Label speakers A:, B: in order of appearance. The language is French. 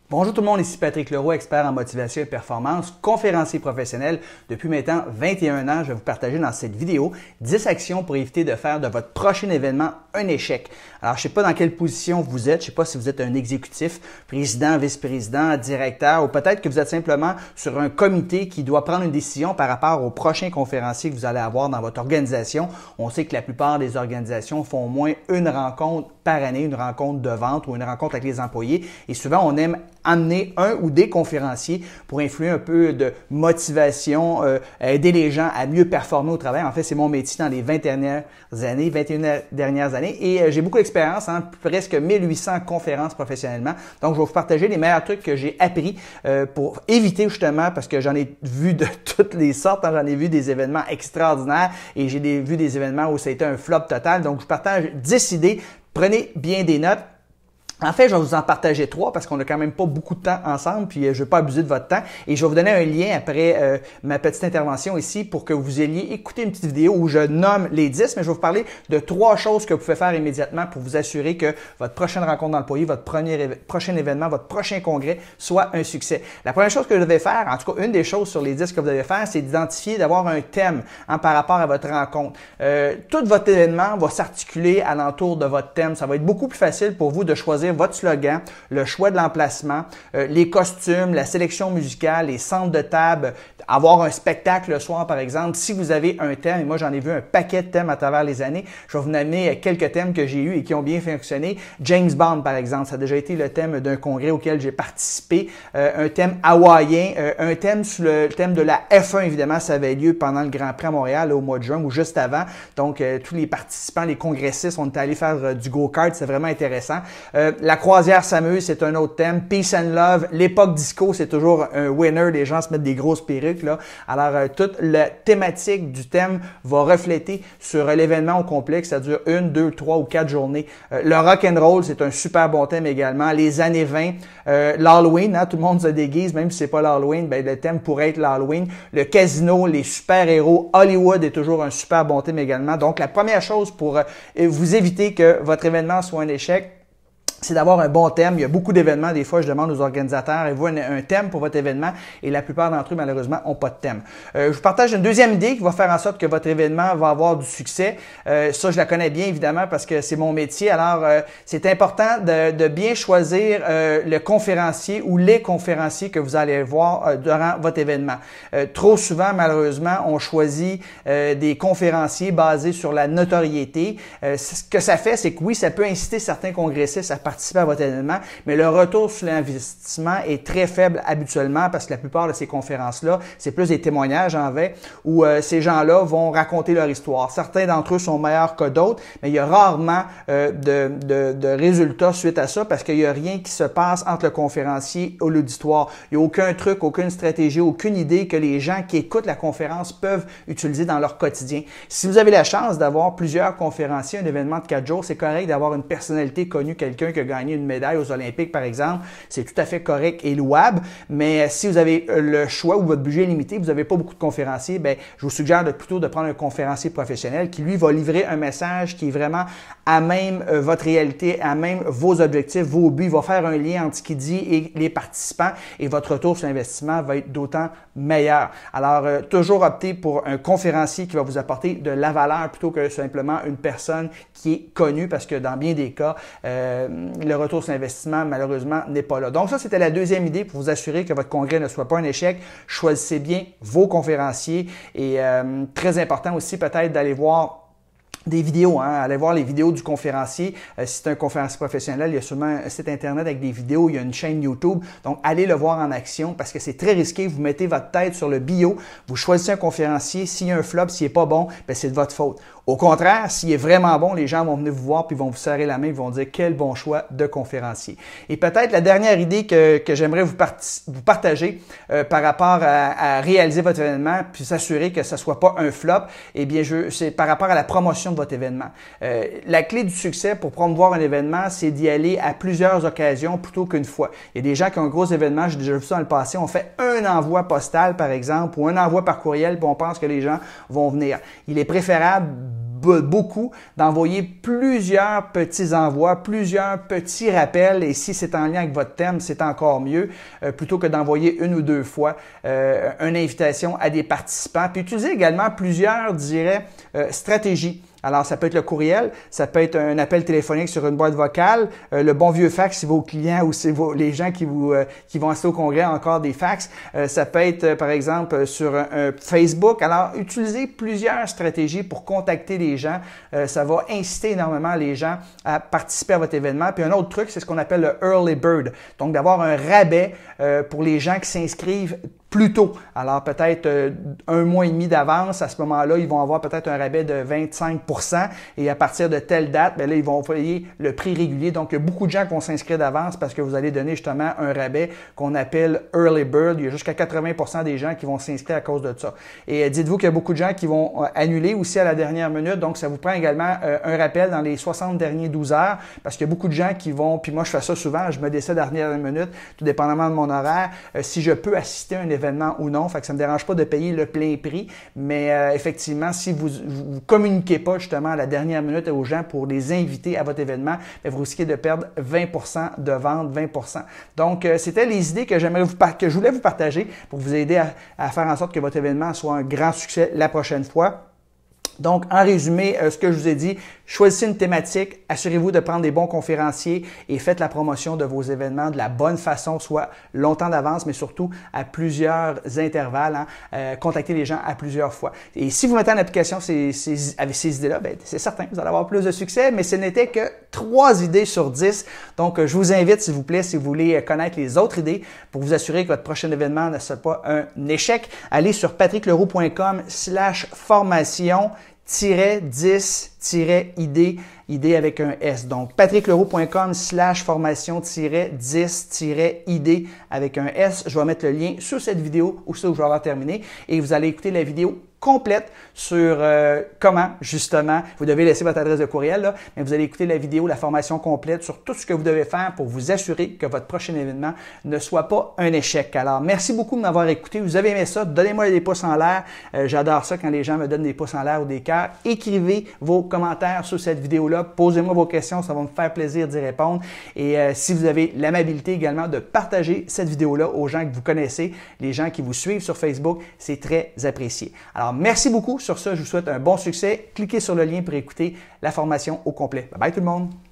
A: Bonjour tout le monde, ici Patrick Leroux, expert en motivation et performance, conférencier professionnel. Depuis maintenant 21 ans, je vais vous partager dans cette vidéo 10 actions pour éviter de faire de votre prochain événement un échec. Alors, je ne sais pas dans quelle position vous êtes, je ne sais pas si vous êtes un exécutif, président, vice-président, directeur, ou peut-être que vous êtes simplement sur un comité qui doit prendre une décision par rapport au prochain conférencier que vous allez avoir dans votre organisation. On sait que la plupart des organisations font au moins une rencontre par année, une rencontre de vente ou une rencontre avec les employés. Et souvent, on aime amener un ou des conférenciers pour influer un peu de motivation, aider les gens à mieux performer au travail. En fait, c'est mon métier dans les 21 dernières années et j'ai beaucoup d'expérience, presque 1800 conférences professionnellement. Donc, je vais vous partager les meilleurs trucs que j'ai appris pour éviter justement, parce que j'en ai vu de toutes les sortes, j'en ai vu des événements extraordinaires et j'ai vu des événements où ça a été un flop total. Donc, je vous partage 10 idées. Prenez bien des notes. En fait, je vais vous en partager 3 parce qu'on n'a quand même pas beaucoup de temps ensemble, puis je ne veux pas abuser de votre temps. Et je vais vous donner un lien après ma petite intervention ici pour que vous ayez écouté une petite vidéo où je nomme les 10, mais je vais vous parler de 3 choses que vous pouvez faire immédiatement pour vous assurer que votre prochaine rencontre d'employés, votre prochain événement, votre prochain congrès soit un succès. La première chose que vous devez faire, en tout cas une des choses sur les 10 que vous devez faire, c'est d'identifier, d'avoir un thème par rapport à votre rencontre. Tout votre événement va s'articuler alentour de votre thème. Ça va être beaucoup plus facile pour vous de choisir votre slogan, le choix de l'emplacement, les costumes, la sélection musicale, les centres de table, avoir un spectacle le soir par exemple. Si vous avez un thème, et moi j'en ai vu un paquet de thèmes à travers les années, je vais vous nommer quelques thèmes que j'ai eus et qui ont bien fonctionné. James Bond par exemple, ça a déjà été le thème d'un congrès auquel j'ai participé. Un thème hawaïen, un thème sur le thème de la F1 évidemment, ça avait lieu pendant le Grand Prix à Montréal au mois de juin ou juste avant. Donc tous les participants, les congressistes, on est allés faire du go-kart, c'est vraiment intéressant. La croisière s'amuse, c'est un autre thème. Peace and Love, l'époque disco, c'est toujours un winner. Les gens se mettent des grosses perruques là. Alors toute la thématique du thème va refléter sur l'événement au complet. Ça dure 1, 2, 3 ou 4 journées. Le rock and roll, c'est un super bon thème également. Les années 20, l'Halloween, tout le monde se déguise, même si c'est pas l'Halloween, le thème pourrait être l'Halloween. Le casino, les super-héros, Hollywood est toujours un super bon thème également. Donc la première chose pour vous éviter que votre événement soit un échec, c'est d'avoir un bon thème. Il y a beaucoup d'événements. Des fois, je demande aux organisateurs, avez-vous un thème pour votre événement? Et la plupart d'entre eux, malheureusement, n'ont pas de thème. Je vous partage une deuxième idée qui va faire en sorte que votre événement va avoir du succès. Ça, je la connais bien, évidemment, parce que c'est mon métier. Alors, c'est important de bien choisir le conférencier ou les conférenciers que vous allez voir durant votre événement. Trop souvent, malheureusement, on choisit des conférenciers basés sur la notoriété. Ce que ça fait, c'est que oui, ça peut inciter certains congressistes à participer à votre événement, mais le retour sur l'investissement est très faible habituellement parce que la plupart de ces conférences-là, c'est plus des témoignages en vrai où ces gens-là vont raconter leur histoire. Certains d'entre eux sont meilleurs que d'autres, mais il y a rarement de résultats suite à ça parce qu'il n'y a rien qui se passe entre le conférencier et l'auditoire. Il n'y a aucun truc, aucune stratégie, aucune idée que les gens qui écoutent la conférence peuvent utiliser dans leur quotidien. Si vous avez la chance d'avoir plusieurs conférenciers, un événement de 4 jours, c'est correct d'avoir une personnalité connue, quelqu'un qui a gagné une médaille aux Olympiques, par exemple, c'est tout à fait correct et louable. Mais si vous avez le choix ou votre budget est limité, vous n'avez pas beaucoup de conférenciers, je vous suggère plutôt de prendre un conférencier professionnel qui, lui, va livrer un message qui est vraiment à même votre réalité, à même vos objectifs, vos buts. Il va faire un lien entre ce qu'il dit et les participants et votre retour sur l'investissement va être d'autant meilleur. Alors, toujours opter pour un conférencier qui va vous apporter de la valeur plutôt que simplement une personne qui est connue parce que dans bien des cas, le retour sur l'investissement, malheureusement, n'est pas là. Donc ça, c'était la deuxième idée pour vous assurer que votre congrès ne soit pas un échec. Choisissez bien vos conférenciers et très important aussi peut-être d'aller voir des vidéos, allez voir les vidéos du conférencier. Si c'est un conférencier professionnel, il y a sûrement un site internet avec des vidéos, il y a une chaîne YouTube. Donc, allez le voir en action parce que c'est très risqué. Vous mettez votre tête sur le bio, vous choisissez un conférencier. S'il y a un flop, s'il n'est pas bon, c'est de votre faute. Au contraire, s'il est vraiment bon, les gens vont venir vous voir puis vont vous serrer la main, ils vont dire quel bon choix de conférencier. Et peut-être la dernière idée que j'aimerais vous partager par rapport à réaliser votre événement puis s'assurer que ça ne soit pas un flop, c'est par rapport à la promotion de votre événement. La clé du succès pour promouvoir un événement, c'est d'y aller à plusieurs occasions plutôt qu'une fois. Il y a des gens qui ont un gros événement, j'ai déjà vu ça dans le passé, on fait un envoi postal par exemple ou un envoi par courriel puis on pense que les gens vont venir. Il est préférable beaucoup d'envoyer plusieurs petits envois, plusieurs petits rappels, et si c'est en lien avec votre thème, c'est encore mieux, plutôt que d'envoyer une ou deux fois une invitation à des participants. Puis utiliser également plusieurs, je dirais, stratégies. Alors, ça peut être le courriel, ça peut être un appel téléphonique sur une boîte vocale, le bon vieux fax si vos clients ou si les gens qui vont assister au congrès ont encore des fax. Ça peut être, par exemple, sur un Facebook. Alors, utilisez plusieurs stratégies pour contacter les gens. Ça va inciter énormément les gens à participer à votre événement. Puis un autre truc, c'est ce qu'on appelle le Early Bird. Donc, d'avoir un rabais pour les gens qui s'inscrivent plus tôt. Alors, peut-être un mois et demi d'avance. À ce moment-là, ils vont avoir peut-être un rabais de 25 % et à partir de telle date, bien là, ils vont payer le prix régulier. Donc, il y a beaucoup de gens qui vont s'inscrire d'avance parce que vous allez donner justement un rabais qu'on appelle Early Bird. Il y a jusqu'à 80 % des gens qui vont s'inscrire à cause de ça. Et dites-vous qu'il y a beaucoup de gens qui vont annuler aussi à la dernière minute. Donc, ça vous prend également un rappel dans les 60 derniers 12 heures parce qu'il y a beaucoup de gens qui vont, puis moi, je fais ça souvent, je me décide à la dernière minute, tout dépendamment de mon horaire, si je peux assister à un événement ou non. Fait que ça ne me dérange pas de payer le plein prix, mais effectivement, si vous ne communiquez pas justement à la dernière minute aux gens pour les inviter à votre événement, bien, vous risquez de perdre 20 % de vente, 20 %. Donc, c'était les idées que je voulais vous partager pour vous aider à faire en sorte que votre événement soit un grand succès la prochaine fois. Donc, en résumé, ce que je vous ai dit, choisissez une thématique, assurez-vous de prendre des bons conférenciers et faites la promotion de vos événements de la bonne façon, soit longtemps d'avance, mais surtout à plusieurs intervalles. Contactez les gens à plusieurs fois. Et si vous mettez en application avec ces idées-là, bien, c'est certain, vous allez avoir plus de succès, mais ce n'était que 3 idées sur 10. Donc, je vous invite, s'il vous plaît, si vous voulez connaître les autres idées pour vous assurer que votre prochain événement ne soit pas un échec, allez sur patrickleroux.com/formation-10-idées, idée avec un S. Donc, patrickleroux.com/formation-10-idées avec un S. Je vais mettre le lien sous cette vidéo ou ça où je vais avoir terminé et vous allez écouter la vidéo complète sur comment, justement, vous devez laisser votre adresse de courriel, là, mais vous allez écouter la vidéo, la formation complète sur tout ce que vous devez faire pour vous assurer que votre prochain événement ne soit pas un échec. Alors, merci beaucoup de m'avoir écouté. Vous avez aimé ça? Donnez-moi des pouces en l'air. J'adore ça quand les gens me donnent des pouces en l'air ou des cœurs. Écrivez vos commentaires sur cette vidéo-là. Posez-moi vos questions. Ça va me faire plaisir d'y répondre. Et si vous avez l'amabilité également de partager cette vidéo-là aux gens que vous connaissez, les gens qui vous suivent sur Facebook, c'est très apprécié. Alors, merci beaucoup. Sur ça, je vous souhaite un bon succès. Cliquez sur le lien pour écouter la formation au complet. Bye bye tout le monde!